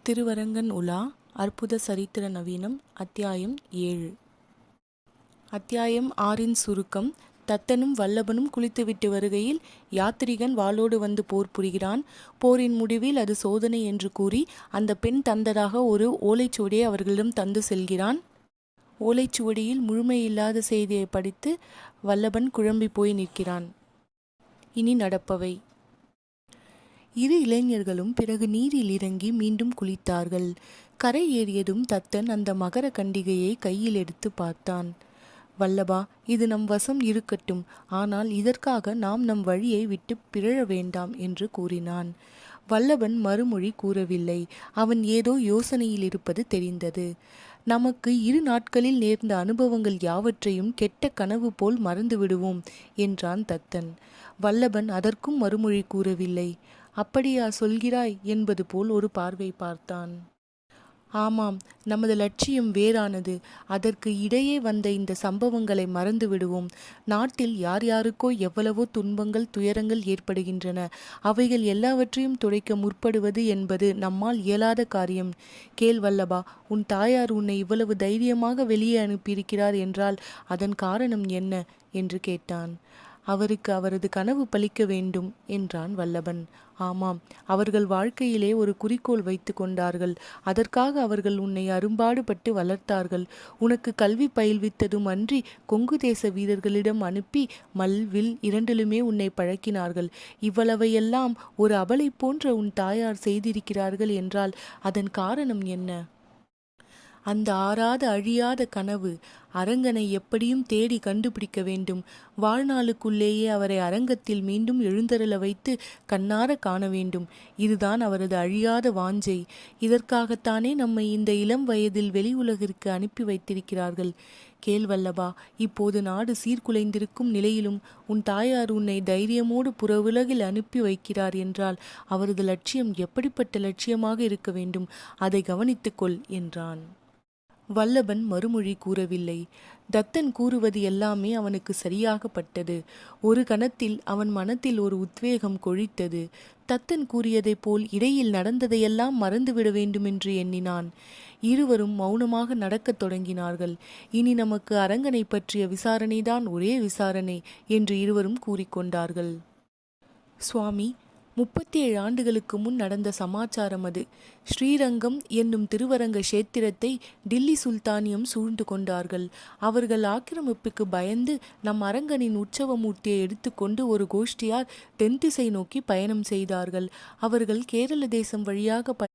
திருவரங்கன் உலா அற்புத சரித்திர நவீனம் அத்தியாயம் 7. அத்தியாயம் 6 சுருக்கம். தத்தனும் வல்லபனும் குளித்துவிட்டு வருகையில் யாத்திரிகன் வாளோடு வந்து போர் புரிகிறான். போரின் முடிவில் அது சோதனை என்று கூறி அந்த பெண் தந்ததாக ஒரு ஓலைச்சுவடியை அவர்களிடம் தந்து செல்கிறான். ஓலைச்சுவடியில் முழுமையில்லாத செய்தியை படித்து வல்லபன் குழம்பி போய் நிற்கிறான். இனி நடப்பவை. இரு இளைஞர்களும் பிறகு நீரில் இறங்கி மீண்டும் குளித்தார்கள். கரை ஏறியதும் தத்தன் அந்த மகர கண்டிகையை கையில் எடுத்து பார்த்தான். வல்லபா, இது நம் வசம் இருக்கட்டும், ஆனால் இதற்காக நாம் நம் வழியை விட்டு பிறழ வேண்டாம் என்று கூறினான். வல்லபன் மறுமொழி கூறவில்லை. அவன் ஏதோ யோசனையில் இருப்பது தெரிந்தது. நமக்கு 2 நாட்களில் நேர்ந்த அனுபவங்கள் யாவற்றையும் கெட்ட கனவு போல் மறந்து விடுவோம் என்றான் தத்தன். வல்லபன் அதற்கும் மறுமொழி கூறவில்லை. அப்படியா சொல்கிறாய் என்பது போல் ஒரு பார்வை பார்த்தான். ஆமாம், நமது லட்சியம் வேறானது. அதற்கு இடையே வந்த இந்த சம்பவங்களை மறந்து விடுவோம். நாட்டில் யார் யாருக்கோ எவ்வளவோ துன்பங்கள் துயரங்கள் ஏற்படுகின்றன. அவைகள் எல்லாவற்றையும் துடைக்க முற்படுவது என்பது நம்மால் இயலாத காரியம். கேள் வல்லபா, உன் தாயார் உன்னை இவ்வளவு தைரியமாக வெளியே அனுப்பியிருக்கிறார் என்றால் அதன் காரணம் என்ன என்று கேட்டான். அவருக்கு அவரது கனவு பலிக்க வேண்டும் என்றான் வல்லபன். ஆமாம், அவர்கள் வாழ்க்கையிலே ஒரு குறிக்கோள் வைத்து கொண்டார்கள். அதற்காக அவர்கள் உன்னை அரும்பாடுபட்டு வளர்த்தார்கள். உனக்கு கல்வி பயில்வித்ததும் அன்றி கொங்கு தேச வீரர்களிடம் அனுப்பி மல் வில் இரண்டிலுமே உன்னை பழக்கினார்கள். இவ்வளவையெல்லாம் ஒரு அபலை போன்ற உன் தாயார் செய்திருக்கிறார்கள் என்றால் அதன் காரணம் என்ன? அந்த ஆறாத அழியாத கனவு. அரங்கனை எப்படியும் தேடி கண்டுபிடிக்க வேண்டும். வாழ்நாளுக்குள்ளேயே அவரை அரங்கத்தில் மீண்டும் எழுந்தருள வைத்து கண்ணார காண வேண்டும். இதுதான் அவரது அழியாத வாஞ்சை. இதற்காகத்தானே நம்மை இந்த இளம் வயதில் வெளி உலகிற்கு அனுப்பி வைத்திருக்கிறார்கள். கேள் வல்லபா, இப்போது நாடு சீர்குலைந்திருக்கும் நிலையிலும் உன் தாயார் உன்னை தைரியமோடு புற உலகில் அனுப்பி வைக்கிறார் என்றால் அவரது லட்சியம் எப்படிப்பட்ட லட்சியமாக இருக்க வேண்டும்? அதை கவனித்துக்கொள் என்றான். வல்லபன் மறுமொழி கூறவில்லை. தத்தன் கூறுவது எல்லாமே அவனுக்கு சரியாகப்பட்டது. ஒரு கணத்தில் அவன் மனத்தில் ஒரு உத்வேகம் கொழித்தது. தத்தன் கூறியதைப் போல் இடையில் நடந்ததையெல்லாம் மறந்துவிட வேண்டுமென்று எண்ணினான். இருவரும் மௌனமாக நடக்கத் தொடங்கினார்கள். இனி நமக்கு அரங்கனை பற்றிய விசாரணைதான் ஒரே விசாரணை என்று இருவரும் கூறிக்கொண்டார்கள். சுவாமி, 37 ஆண்டுகளுக்கு முன் நடந்த சமாச்சாரம் அது. ஸ்ரீரங்கம் என்னும் திருவரங்க கஷேத்திரத்தை டில்லி சுல்தானியம் சூழ்ந்து கொண்டார்கள். அவர்கள் ஆக்கிரமிப்புக்கு பயந்து நம் அரங்கனின் உற்சவ மூர்த்தியை எடுத்துக்கொண்டு ஒரு கோஷ்டியார் தென் திசை நோக்கி பயணம் செய்தார்கள். அவர்கள் கேரள தேசம் வழியாக